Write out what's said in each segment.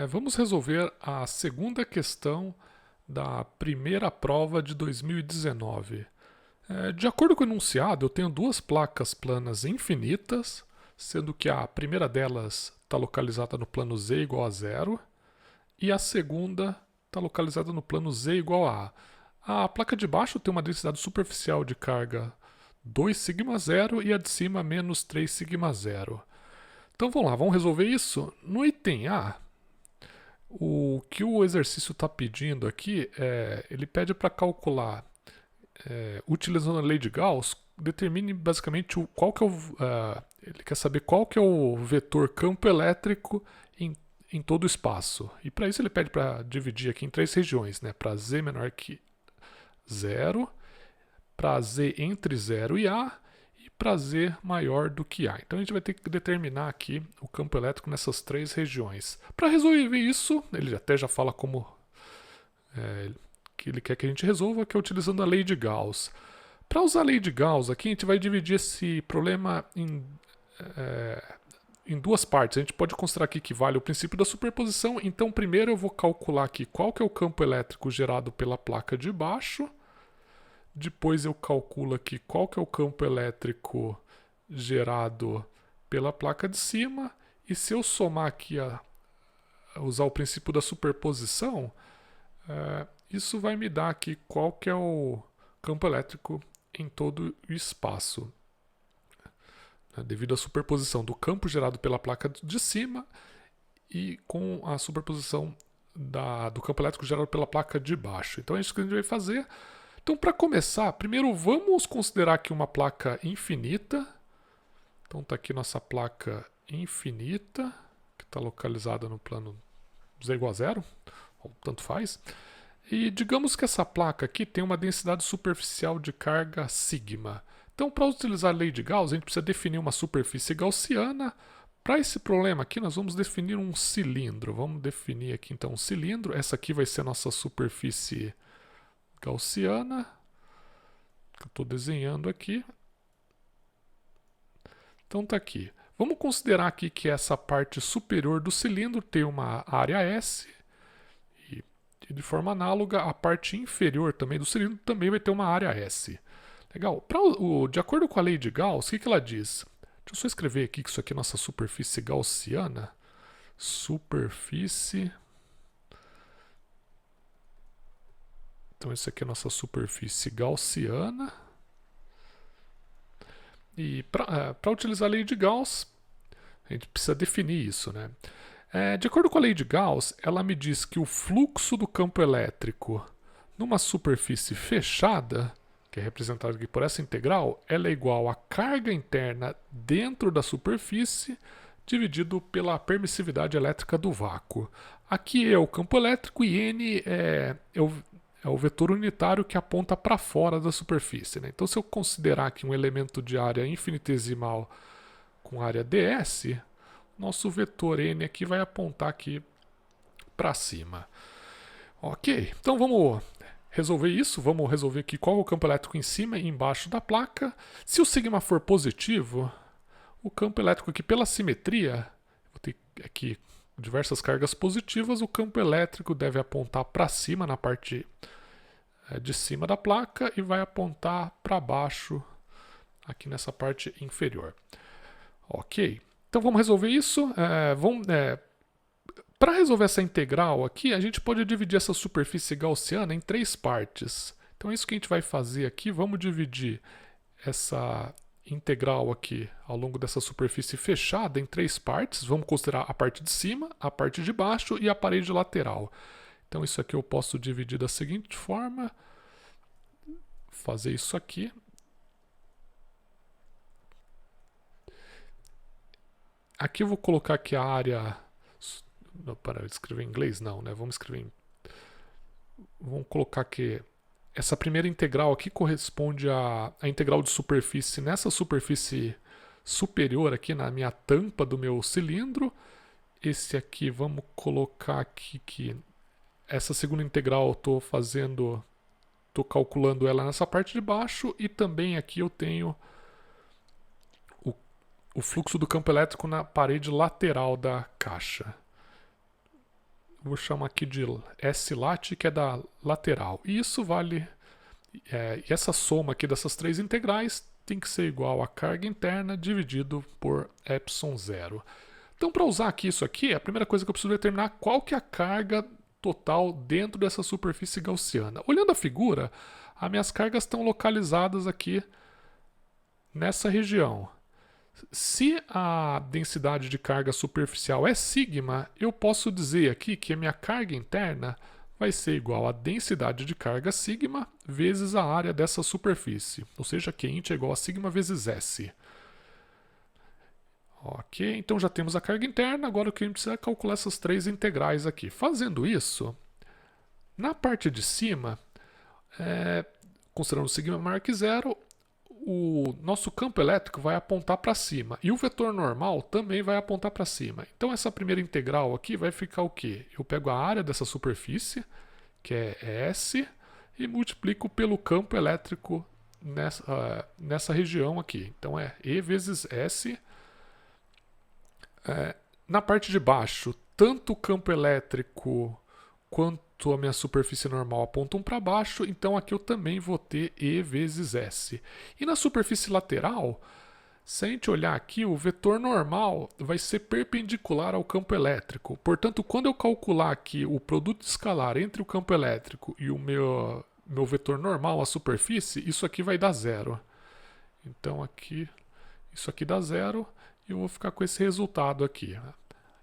Vamos resolver a segunda questão da primeira prova de 2019. De acordo com o enunciado, eu tenho duas placas planas infinitas, sendo que a primeira delas está localizada no plano z igual a zero e a segunda está localizada no plano z igual a A placa de baixo tem uma densidade superficial de carga 2 sigma zero e a de cima menos 3 sigma zero. Então vamos lá, vamos resolver isso? No item A, o que o exercício está pedindo aqui ele pede para calcular, utilizando a lei de Gauss, determine basicamente qual que é ele quer saber qual que é o vetor campo elétrico em todo o espaço. E para isso ele pede para dividir aqui em três regiões, né? Para z menor que zero, para z entre 0 e A e para z maior do que A. Então a gente vai ter que determinar aqui o campo elétrico nessas três regiões. Para resolver isso, ele até já fala como que ele quer que a gente resolva, que é utilizando a lei de Gauss. Para usar a lei de Gauss aqui, a gente vai dividir esse problema em duas partes. A gente pode considerar aqui que vale o princípio da superposição. Então primeiro eu vou calcular aqui qual que é o campo elétrico gerado pela placa de baixo. Depois eu calculo aqui qual que é o campo elétrico gerado pela placa de cima. E se eu somar aqui usar o princípio da superposição, isso vai me dar aqui qual que é o campo elétrico em todo o espaço, devido à superposição do campo gerado pela placa de cima e com a superposição do campo elétrico gerado pela placa de baixo. Então é isso que a gente vai fazer. Então, para começar, primeiro vamos considerar aqui uma placa infinita. Então está aqui nossa placa infinita, que está localizada no plano z igual a zero, ou tanto faz. E digamos que essa placa aqui tem uma densidade superficial de carga sigma. Então, para utilizar a lei de Gauss, a gente precisa definir uma superfície gaussiana. Para esse problema aqui, nós vamos definir um cilindro. Vamos definir aqui então um cilindro. Essa aqui vai ser a nossa superfície gaussiana, que eu estou desenhando aqui. Então está aqui. Vamos considerar aqui que essa parte superior do cilindro tem uma área S. E de forma análoga, a parte inferior também do cilindro também vai ter uma área S. Legal. De acordo com a lei de Gauss, o que ela diz? Deixa eu só escrever aqui que isso aqui é nossa superfície gaussiana. Superfície. Então, isso aqui é a nossa superfície gaussiana. E para utilizar a lei de Gauss, a gente precisa definir isso, né? De acordo com a lei de Gauss, ela me diz que o fluxo do campo elétrico numa superfície fechada, que é representada aqui por essa integral, ela é igual à carga interna dentro da superfície dividido pela permissividade elétrica do vácuo. Aqui é o campo elétrico e N é o vetor unitário que aponta para fora da superfície, né? Então, se eu considerar aqui um elemento de área infinitesimal com área ds, nosso vetor n aqui vai apontar aqui para cima. Ok, então vamos resolver isso. Vamos resolver aqui qual é o campo elétrico em cima e embaixo da placa. Se o sigma for positivo, o campo elétrico aqui pela simetria, vou ter aqui diversas cargas positivas, o campo elétrico deve apontar para cima na parte de cima da placa e vai apontar para baixo aqui nessa parte inferior. Ok, então vamos resolver isso. Para resolver essa integral aqui, a gente pode dividir essa superfície gaussiana em três partes. Então é isso que a gente vai fazer aqui. Vamos dividir essa integral aqui ao longo dessa superfície fechada em três partes. Vamos considerar a parte de cima, a parte de baixo e a parede lateral. Então isso aqui eu posso dividir da seguinte forma. Fazer isso aqui. Aqui eu vou colocar aqui a área... Não, para escrever em inglês não, né? Vamos colocar que essa primeira integral aqui corresponde à integral de superfície nessa superfície superior aqui na minha tampa do meu cilindro. Esse aqui, vamos colocar aqui que essa segunda integral eu estou calculando ela nessa parte de baixo e também aqui eu tenho o fluxo do campo elétrico na parede lateral da caixa. vou chamar aqui de S-lat, que é da lateral. E isso vale, e essa soma aqui dessas três integrais tem que ser igual a carga interna dividido por epsilon zero. Então, para usar aqui isso aqui, a primeira coisa que eu preciso determinar qual que é a carga total dentro dessa superfície gaussiana. Olhando a figura, as minhas cargas estão localizadas aqui nessa região. Se a densidade de carga superficial é sigma, eu posso dizer aqui que a minha carga interna vai ser igual a densidade de carga sigma vezes a área dessa superfície. Ou seja, Q int é igual a sigma vezes S. Ok, então já temos a carga interna, agora o que a gente precisa é calcular essas três integrais aqui. Fazendo isso, na parte de cima, considerando sigma maior que zero, o nosso campo elétrico vai apontar para cima e o vetor normal também vai apontar para cima. Então essa primeira integral aqui vai ficar o quê? Eu pego a área dessa superfície, que é S, e multiplico pelo campo elétrico nessa região aqui. Então é E vezes S. Na parte de baixo, tanto o campo elétrico quanto a minha superfície normal apontam para baixo, então aqui eu também vou ter E vezes S. E na superfície lateral, se a gente olhar aqui, o vetor normal vai ser perpendicular ao campo elétrico. Portanto, quando eu calcular aqui o produto escalar entre o campo elétrico e o meu vetor normal, a superfície, isso aqui vai dar zero. Então aqui, isso aqui dá zero e eu vou ficar com esse resultado aqui.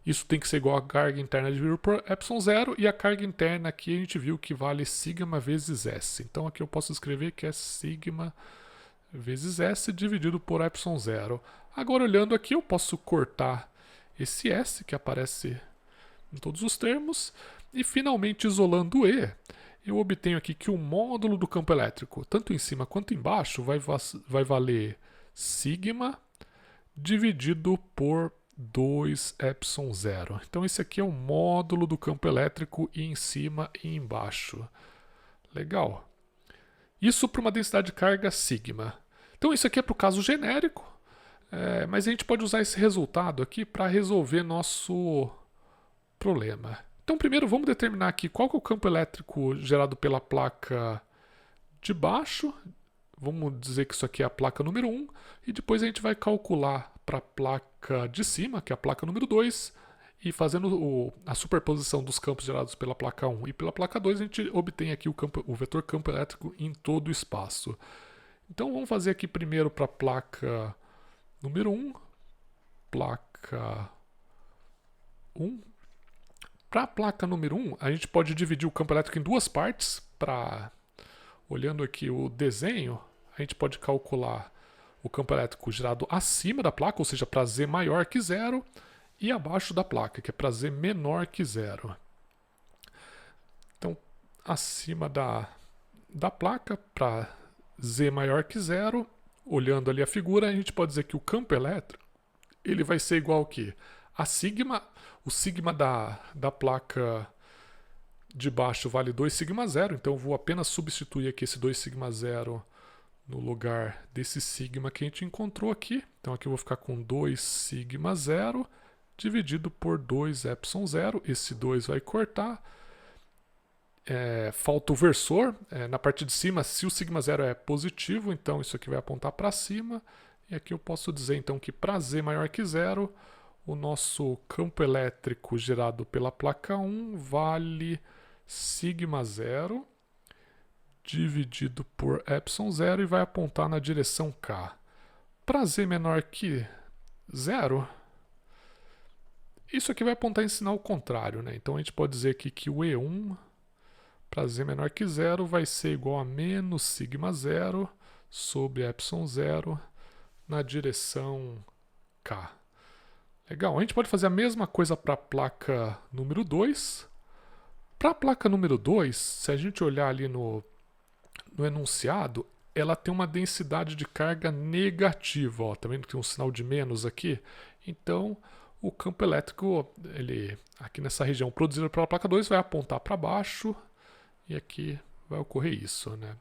Isso tem que ser igual a carga interna dividido por epsilon zero, e a carga interna aqui a gente viu que vale sigma vezes S. Então aqui eu posso escrever que é sigma vezes S dividido por epsilon zero. Agora olhando aqui eu posso cortar esse S que aparece em todos os termos, e finalmente isolando o E, eu obtenho aqui que o módulo do campo elétrico, tanto em cima quanto embaixo, vai valer sigma dividido por 2 epsilon zero. Então esse aqui é o módulo do campo elétrico e em cima e embaixo. Legal. Isso para uma densidade de carga sigma. Então isso aqui é para o caso genérico, mas a gente pode usar esse resultado aqui para resolver nosso problema. Então primeiro vamos determinar aqui qual que é o campo elétrico gerado pela placa de baixo. Vamos dizer que isso aqui é a placa número 1, e depois a gente vai calcular para a placa de cima, que é a placa número 2, e fazendo a superposição dos campos gerados pela placa 1 e pela placa 2, a gente obtém aqui o vetor campo elétrico em todo o espaço. Então vamos fazer aqui primeiro para a placa número 1, placa 1. Para a placa número 1, a gente pode dividir o campo elétrico em duas partes. Olhando aqui o desenho, a gente pode calcular o campo elétrico gerado acima da placa, ou seja, para Z maior que zero, e abaixo da placa, que é para Z menor que zero. Então, acima da placa, para Z maior que zero, olhando ali a figura, a gente pode dizer que o campo elétrico ele vai ser igual ao quê? A sigma, o sigma da placa de baixo vale 2 sigma zero, então eu vou apenas substituir aqui esse 2 sigma zero no lugar desse sigma que a gente encontrou aqui. Então aqui eu vou ficar com 2 sigma zero dividido por 2 epsilon zero. Esse 2 vai cortar. Falta o versor. Na parte de cima, se o sigma zero é positivo, então isso aqui vai apontar para cima. E aqui eu posso dizer então que para Z maior que zero, o nosso campo elétrico gerado pela placa 1 vale sigma zero dividido por epsilon zero e vai apontar na direção K. Para Z menor que zero, isso aqui vai apontar em sinal contrário, né? Então a gente pode dizer aqui que o E1 para Z menor que zero vai ser igual a menos sigma zero sobre epsilon zero na direção K. Legal, a gente pode fazer a mesma coisa para a placa número 2. Para a placa número 2, se a gente olhar ali no enunciado, ela tem uma densidade de carga negativa. Ó, tá vendo que tem um sinal de menos aqui? Então, o campo elétrico, ele aqui nessa região produzida pela placa 2, vai apontar para baixo e aqui vai ocorrer isso, né?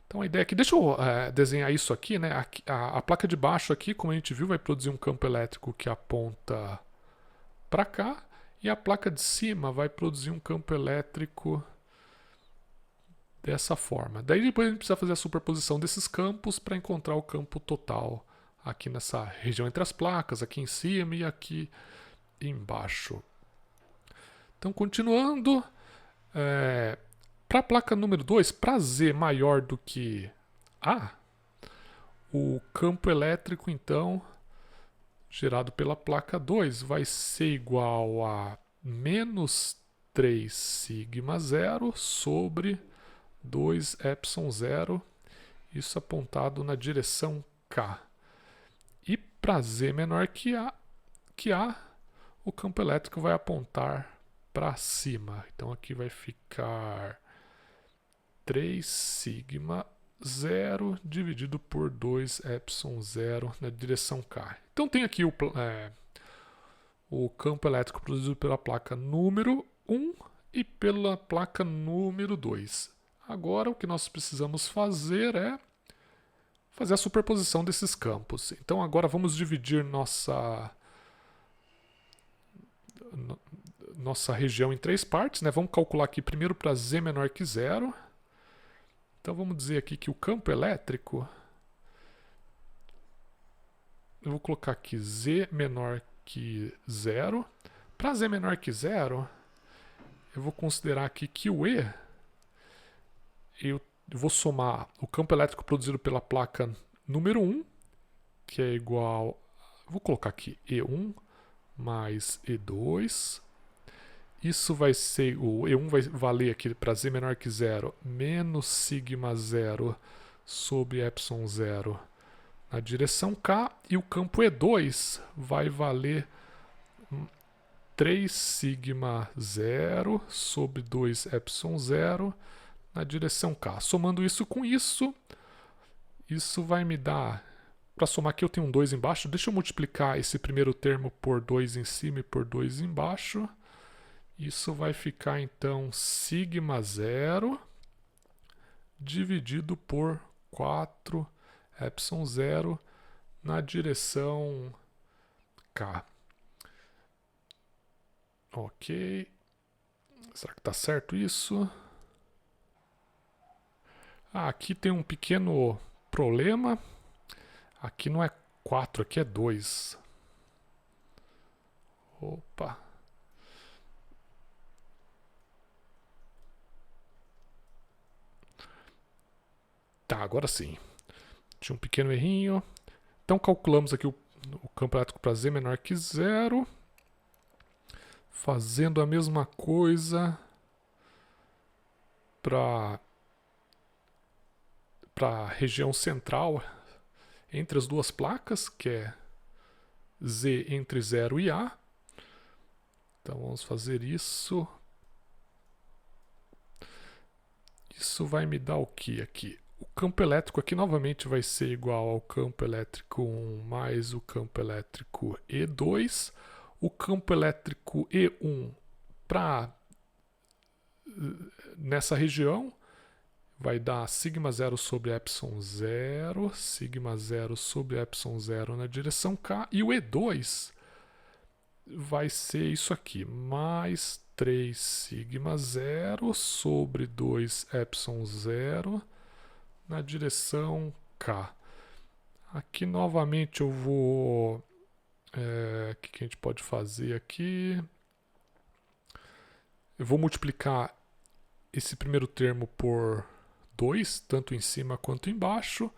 Então a ideia aqui, deixa eu desenhar isso aqui, né? A placa de baixo aqui, como a gente viu, vai produzir um campo elétrico que aponta para cá, E a placa de cima vai produzir um campo elétrico dessa forma. Daí depois a gente precisa fazer a superposição desses campos para encontrar o campo total aqui nessa região entre as placas, aqui em cima e aqui embaixo. Então, continuando, para a placa número 2, para Z maior do que A, o campo elétrico, então, gerado pela placa 2, vai ser igual a menos 3 sigma 0 sobre 2 epsilon 0, isso apontado na direção K. E para Z menor que A, o campo elétrico vai apontar para cima. Então aqui vai ficar 3 sigma 0 dividido por 2 epsilon 0 na direção K. Então tem aqui o campo elétrico produzido pela placa número 1 e pela placa número 2. Agora o que nós precisamos fazer é fazer a superposição desses campos. Então agora vamos dividir nossa região em 3 partes, né? Vamos calcular aqui primeiro para Z menor que 0. Então vamos dizer aqui que o campo elétrico, eu vou colocar aqui Z menor que 0. Para Z menor que 0, eu vou considerar aqui que o E, eu vou somar o campo elétrico produzido pela placa número 1, que é igual, vou colocar aqui E1 mais E2. Isso vai ser, o E1 vai valer aqui para Z menor que 0, menos sigma 0 sobre epsilon 0 na direção K. E o campo E2 vai valer 3 sigma 0 sobre 2 epsilon 0 na direção K. Somando isso com isso vai me dar, para somar aqui eu tenho um 2 embaixo, deixa eu multiplicar esse primeiro termo por 2 em cima e por 2 embaixo. Isso vai ficar então sigma 0 dividido por 4 epsilon 0 na direção K. Ok. Será que está certo isso? Aqui tem um pequeno problema. Aqui não é 4, aqui é 2. Opa. Tá, agora sim. Tinha um pequeno errinho. Então calculamos aqui o campo elétrico para Z menor que 0. Fazendo a mesma coisa para a região central entre as duas placas, que é Z entre 0 e A. Então vamos fazer isso. Isso vai me dar o que aqui? O campo elétrico aqui novamente vai ser igual ao campo elétrico 1 mais o campo elétrico E2. O campo elétrico E1 nessa região vai dar sigma 0 sobre epsilon 0, sigma 0 sobre epsilon 0 na direção K. E o E2 vai ser isso aqui, mais 3 sigma 0 sobre 2 epsilon 0 na direção K. Aqui novamente eu vou... o que a gente pode fazer aqui? Eu vou multiplicar esse primeiro termo por 2, tanto em cima quanto embaixo,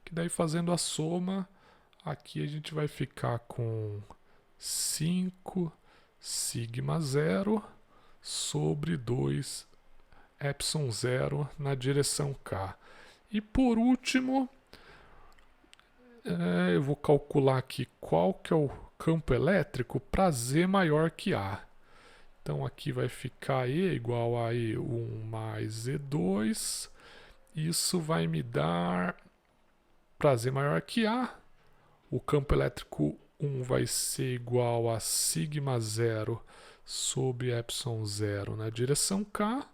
que daí fazendo a soma, aqui a gente vai ficar com 5 sigma 0 sobre 2 epsilon 0 na direção K. E por último, eu vou calcular aqui qual que é o campo elétrico para Z maior que A. Então aqui vai ficar E igual a E1 mais E2. Isso vai me dar, para Z maior que A, o campo elétrico 1 vai ser igual a sigma 0 sobre epsilon 0 na direção K.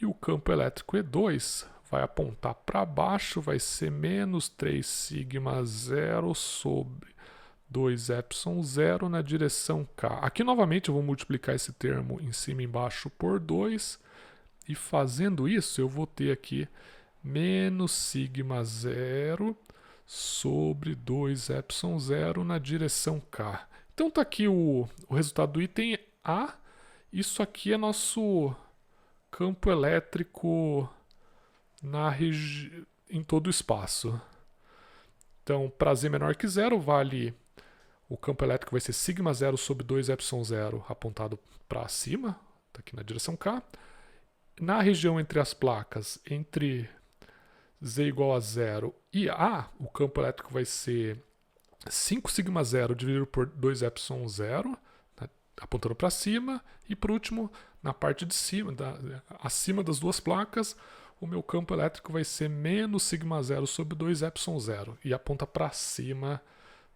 E o campo elétrico E2 vai apontar para baixo, vai ser menos 3 sigma 0 sobre 2 epsilon 0 na direção K. Aqui novamente eu vou multiplicar esse termo em cima e embaixo por 2. E fazendo isso eu vou ter aqui menos sigma 0 sobre 2 epsilon 0 na direção K. Então está aqui o resultado do item A. Isso aqui é nosso campo elétrico em todo o espaço. Então, para z menor que 0, vale o campo elétrico vai ser sigma 0 sobre 2 epsilon 0 apontado para cima, está aqui na direção K. Na região entre as placas, entre z igual a 0 e A, o campo elétrico vai ser 5 sigma 0 dividido por 2 epsilon 0, apontando para cima. E por último, na parte de cima, acima das duas placas, o meu campo elétrico vai ser menos sigma 0 sobre 2 epsilon 0 e aponta para cima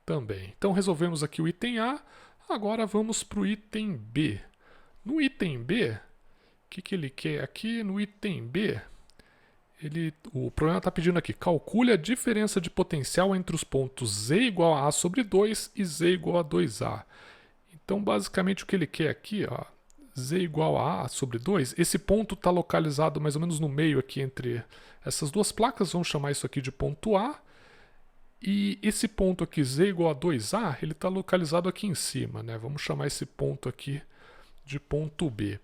também. Então resolvemos aqui o item A, agora vamos para o item B. No item B, o que ele quer aqui? No item B, o problema está pedindo aqui, calcule a diferença de potencial entre os pontos z igual a A sobre 2 e z igual a 2A. Então basicamente o que ele quer aqui, ó, z igual a A sobre 2, esse ponto está localizado mais ou menos no meio aqui entre essas duas placas, vamos chamar isso aqui de ponto A. E esse ponto aqui, z igual a 2A, ele está localizado aqui em cima, né? Vamos chamar esse ponto aqui de ponto B.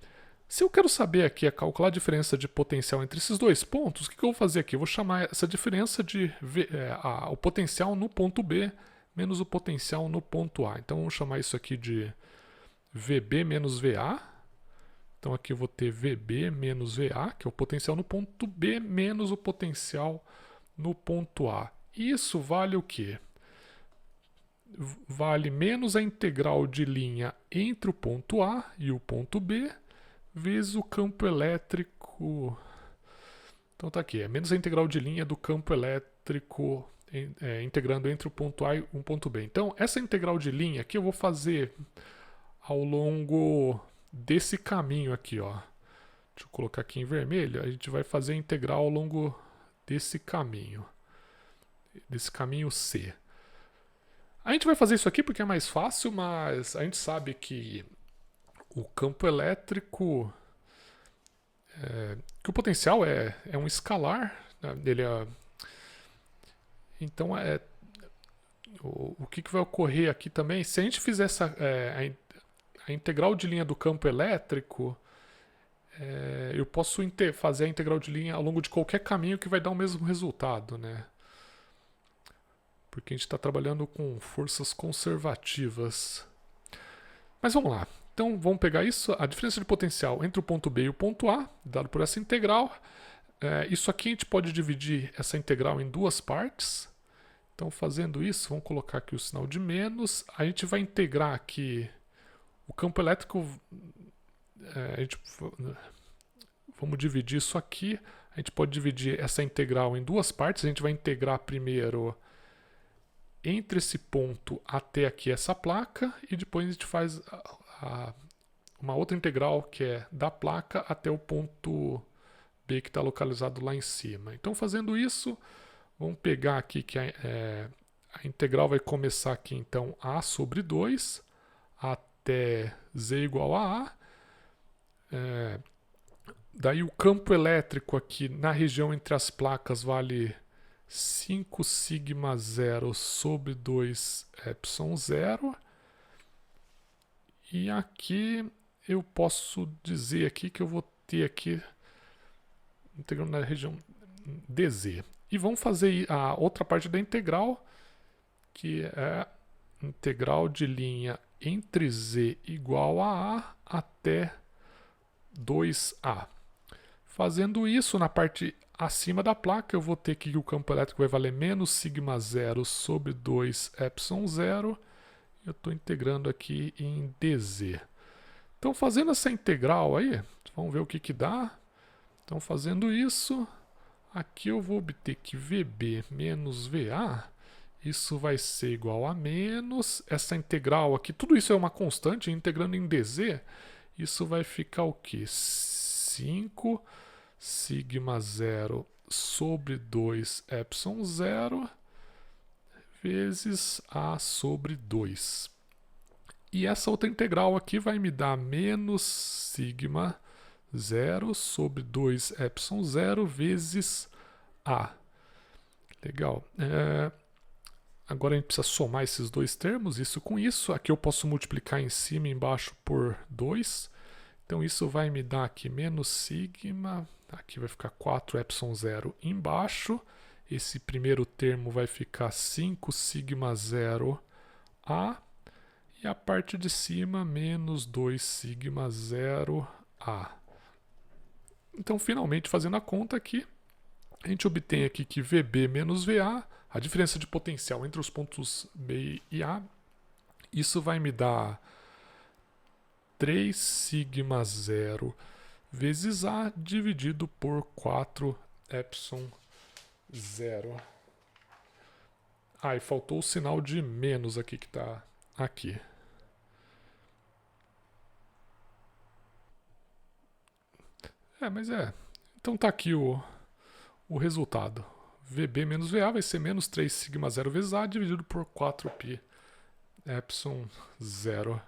Se eu quero saber aqui, calcular a diferença de potencial entre esses dois pontos, o que eu vou fazer aqui? Eu vou chamar essa diferença de o potencial no ponto B menos o potencial no ponto A. Então vamos chamar isso aqui de VB menos VA. Então aqui eu vou ter VB menos VA, que é o potencial no ponto B menos o potencial no ponto A. Isso vale o quê? Vale menos a integral de linha entre o ponto A e o ponto B, vezes o campo elétrico. Então tá aqui, é menos a integral de linha do campo elétrico integrando entre o ponto A e o ponto B. Então essa integral de linha aqui eu vou fazer ao longo desse caminho aqui, ó. Deixa eu colocar aqui em vermelho, a gente vai fazer a integral ao longo desse caminho C. A gente vai fazer isso aqui porque é mais fácil, mas a gente sabe que o campo elétrico, que o potencial é um escalar, né? Então o que vai ocorrer aqui também, se a gente fizer a integral de linha do campo elétrico, eu posso fazer a integral de linha ao longo de qualquer caminho que vai dar o mesmo resultado, né? Porque a gente está trabalhando com forças conservativas. Mas vamos lá. Então vamos pegar isso, a diferença de potencial entre o ponto B e o ponto A, dado por essa integral. Isso aqui a gente pode dividir essa integral em duas partes. Então fazendo isso, vamos colocar aqui o sinal de menos. A gente vai integrar aqui o campo elétrico. Vamos dividir isso aqui. A gente pode dividir essa integral em duas partes. A gente vai integrar primeiro entre esse ponto até aqui essa placa e depois a gente faz uma outra integral que é da placa até o ponto B que está localizado lá em cima. Então fazendo isso, vamos pegar aqui que a integral vai começar aqui então A sobre 2 até Z igual a A. Daí o campo elétrico aqui na região entre as placas vale 5 sigma 0 sobre 2 epsilon 0. E aqui eu posso dizer aqui que eu vou ter aqui integrando na região dz. E vamos fazer a outra parte da integral, que é a integral de linha entre z igual a A até 2A. Fazendo isso, na parte acima da placa, eu vou ter que o campo elétrico vai valer menos sigma 0 sobre 2 epsilon 0. Eu estou integrando aqui em dz. Então, fazendo essa integral aí, vamos ver o que dá. Então, fazendo isso, aqui eu vou obter que VB menos VA, isso vai ser igual a menos. Essa integral aqui, tudo isso é uma constante, integrando em dz, isso vai ficar o quê? 5 sigma 0 sobre 2 epsilon 0 vezes A sobre 2. E essa outra integral aqui vai me dar menos sigma 0 sobre 2 epsilon 0 vezes A. Legal. Agora a gente precisa somar esses dois termos, isso com isso. Aqui eu posso multiplicar em cima e embaixo por 2. Então isso vai me dar aqui menos sigma, aqui vai ficar 4 epsilon 0 embaixo. Esse primeiro termo vai ficar 5 sigma 0 A. E a parte de cima, menos 2 sigma 0 A. Então, finalmente, fazendo a conta aqui, a gente obtém aqui que VB menos VA, a diferença de potencial entre os pontos B e A, isso vai me dar 3 sigma 0 vezes A dividido por 4 epsilon 0. E faltou o sinal de menos aqui que está aqui. Mas então tá aqui o resultado. VB menos VA vai ser menos 3 sigma 0 vezes A dividido por 4π epsilon 0.